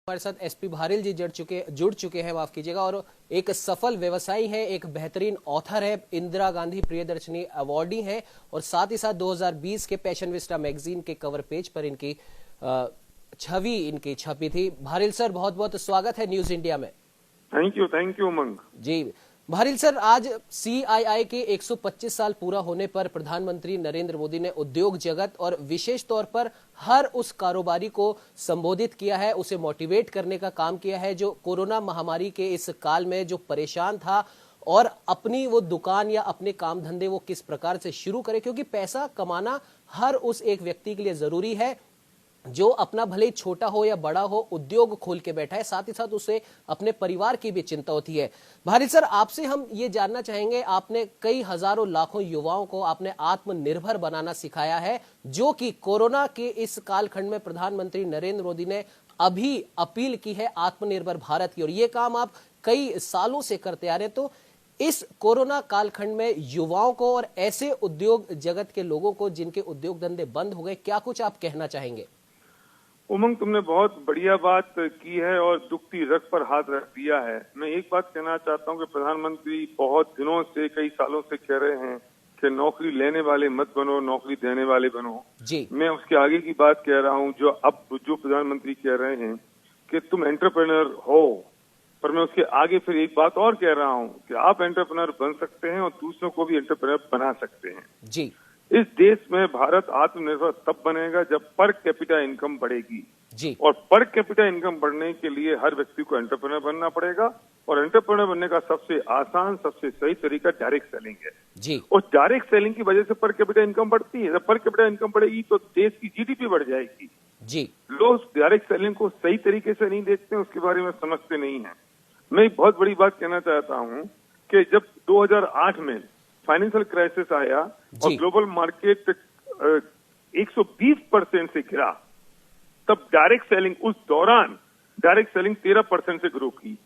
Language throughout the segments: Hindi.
हमारे साथ एसपी भारिल जी जुड़ चुके हैं, माफ कीजिएगा, और एक सफल व्यवसायी है, एक बेहतरीन ऑथर है, इंदिरा गांधी प्रियदर्शनी अवार्डी है और साथ ही साथ 2020 के पैशन विस्टा मैगजीन के कवर पेज पर इनकी छवि इनकी छपी थी। भारिल सर, बहुत बहुत स्वागत है न्यूज इंडिया में। Thank you Umang ji. Bharil sir, आज सीआईआई के 125 साल पूरा होने पर प्रधानमंत्री नरेंद्र मोदी ने उद्योग जगत और विशेष तौर पर हर उस कारोबारी को संबोधित किया है, उसे मोटिवेट करने का काम किया है जो कोरोना महामारी के इस काल में जो परेशान था और अपनी वो दुकान या अपने काम धंधे वो किस प्रकार से शुरू करे, क्योंकि पैसा कमाना हर उस एक व्यक्ति के लिए जरूरी है जो अपना भले ही छोटा हो या बड़ा हो उद्योग खोल के बैठा है, साथ ही साथ उसे अपने परिवार की भी चिंता होती है। भारिल सर, आपसे हम ये जानना चाहेंगे, आपने कई हजारों लाखों युवाओं को आपने आत्मनिर्भर बनाना सिखाया है, जो कि कोरोना के इस कालखंड में प्रधानमंत्री नरेंद्र मोदी ने अभी अपील की है आत्मनिर्भर भारत की, और ये काम आप कई सालों से करते आ रहे हैं। तो इस कोरोना कालखंड में युवाओं को और ऐसे उद्योग जगत के लोगों को जिनके उद्योग धंधे बंद हो गए, क्या कुछ आप कहना चाहेंगे? उमंग, तुमने बहुत बढ़िया बात की है और दुखती रग पर हाथ रख दिया है। मैं एक बात कहना चाहता हूं कि प्रधानमंत्री बहुत दिनों से, कई सालों से कह रहे हैं कि नौकरी लेने वाले मत बनो, नौकरी देने वाले बनो जी। मैं उसके आगे की बात कह रहा हूं, जो प्रधानमंत्री कह रहे हैं कि तुम एंटरप्रेन्योर हो, पर मैं उसके आगे फिर एक बात और कह रहा हूं कि आप एंटरप्रेन्योर बन सकते हैं और दूसरों को भी एंटरप्रेन्योर बना सकते हैं जी। इस देश में भारत आत्मनिर्भर तब बनेगा जब पर कैपिटा इनकम बढ़ेगी जी। और पर कैपिटा इनकम बढ़ने के लिए हर व्यक्ति को एंटरप्रेन्योर बनना पड़ेगा और एंटरप्रेन्योर बनने का सबसे आसान, सबसे सही तरीका डायरेक्ट सेलिंग है जी। और डायरेक्ट सेलिंग की वजह से पर कैपिटा इनकम बढ़ती है। जब पर कैपिटा इनकम बढ़ेगी तो देश की जीडीपी बढ़ जाएगी जी। लोग डायरेक्ट सेलिंग को सही तरीके से नहीं देखते, उसके बारे में समझते नहीं है। मैं एक बहुत बड़ी बात कहना चाहता हूँ कि जब 2008 में फाइनेंशियल क्राइसिस आया और ग्लोबल मार्केट 120% से गिरा, तब डायरेक्ट सेलिंग, उस दौरान डायरेक्ट सेलिंग 13% से ग्रो की।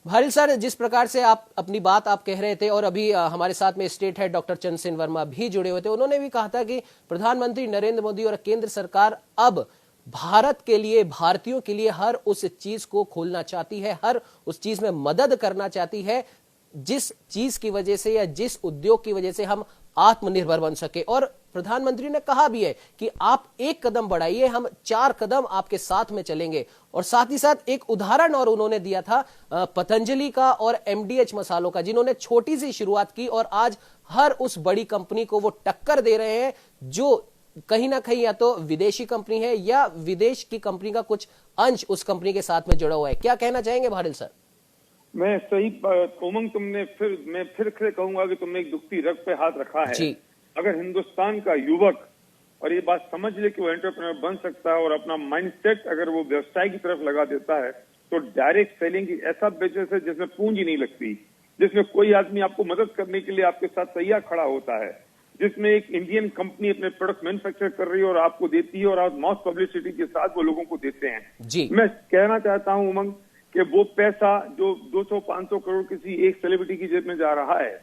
भारिल सर, जिस प्रकार से आप अपनी बात आप कह रहे थे और अभी हमारे साथ में state head doctor Chandrasen Verma भी जुड़े हुए थे, उन्होंने भी कहा था कि प्रधानमंत्री नरेंद्र मोदी और केंद्र सरकार अब भारत के लिए, भारतीयों के लिए हर उस चीज को खोलना चाहती है, हर उस चीज में मदद करना चाहती है जिस चीज की वजह से या जिस उद्योग की वजह से हम आत्मनिर्भर बन सके। और प्रधानमंत्री ने कहा भी है कि आप एक कदम बढ़ाइए, हम 4 कदम आपके साथ में चलेंगे। और साथ ही साथ एक उदाहरण और उन्होंने दिया था पतंजलि का और एमडीएच मसालों का, जिन्होंने छोटी सी शुरुआत की और आज हर उस बड़ी कंपनी को वो टक्कर दे रहे हैं जो कहीं ना कहीं या तो विदेशी कंपनी है या विदेश की कंपनी का कुछ अंश उस कंपनी के साथ में जुड़ा हुआ है। क्या कहना चाहेंगे भारिल सर? मैं सही उमंग, मैं फिर से कहूंगा कि तुमने एक दुखती रग पे हाथ रखा है जी। अगर हिंदुस्तान का युवक और ये बात समझ ले कि वो एंटरप्रेन्योर बन सकता है और अपना माइंडसेट अगर वो व्यवसाय की तरफ लगा देता है, तो डायरेक्ट सेलिंग की ऐसा बिजनेस है जिसमें पूंजी नहीं लगती, जिसमें कोई आदमी आपको मदद करने के लिए आपके साथ तैयार खड़ा होता है, जिसमें एक इंडियन कंपनी अपने प्रोडक्ट मैन्युफैक्चर कर रही है और आपको देती है और आप मॉस पब्लिसिटी के साथ वो लोगों को देते हैं जी। मैं कहना चाहता हूँ उमंग कि वो पैसा जो 200-500 करोड़ किसी एक सेलिब्रिटी की जेब में जा रहा है,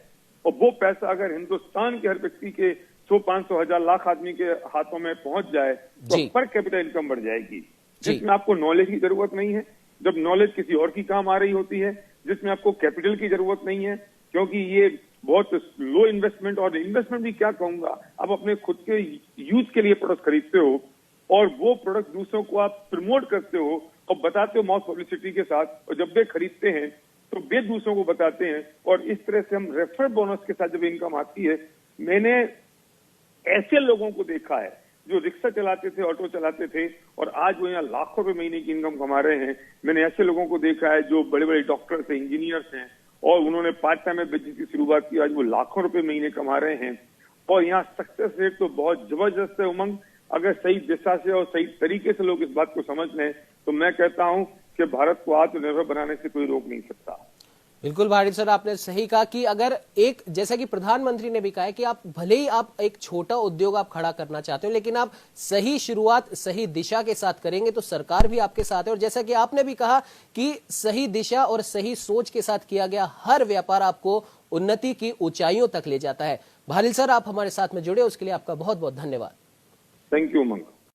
और वो पैसा अगर हिंदुस्तान के हर व्यक्ति के 100-500 हजार लाख आदमी के हाथों में पहुंच जाए तो पर कैपिटा इनकम बढ़ जाएगी, जिसमें आपको नॉलेज की जरूरत नहीं है, जब नॉलेज किसी और की काम आ रही होती है, जिसमें आपको कैपिटल की जरूरत नहीं है, क्योंकि ये बहुत लो इन्वेस्टमेंट, और इन्वेस्टमेंट भी क्या कहूंगा, आप अपने खुद के यूज के लिए प्रोडक्ट खरीदते हो और वो प्रोडक्ट दूसरों को आप प्रमोट करते हो और बताते हो मॉस पब्लिसिटी के साथ, और जब वे खरीदते हैं तो वे दूसरों को बताते हैं और इस तरह से हम रेफर बोनस के साथ जब इनकम आती है। मैंने ऐसे लोगों को देखा है जो रिक्शा चलाते थे, ऑटो चलाते थे और आज वो यहाँ लाखों रुपए महीने की इनकम कमा रहे हैं। मैंने ऐसे लोगों को देखा है जो बड़े बड़े डॉक्टर्स हैं, इंजीनियर्स हैं और उन्होंने पार्ट टाइम में बिजनेस की शुरुआत की, आज वो लाखों रुपए महीने कमा रहे हैं। और यहाँ सक्सेस रेट तो बहुत जबरदस्त है उमंग। अगर सही दिशा से और सही तरीके से लोग इस बात को समझ लें तो मैं कहता हूं कि भारत को आत्मनिर्भर बनाने से कोई रोक नहीं सकता। बिल्कुल भारिल सर, आपने सही कहा कि अगर एक, जैसा कि प्रधानमंत्री ने भी कहा है कि आप भले ही आप एक छोटा उद्योग आप खड़ा करना चाहते हो, लेकिन आप सही शुरुआत सही दिशा के साथ करेंगे तो सरकार भी आपके साथ है। और जैसा कि आपने भी कहा कि सही दिशा और सही सोच के साथ किया गया हर व्यापार आपको उन्नति की ऊंचाइयों तक ले जाता है। भारिल सर, आप हमारे साथ में जुड़े उसके लिए आपका बहुत बहुत धन्यवाद। Thank you Umang.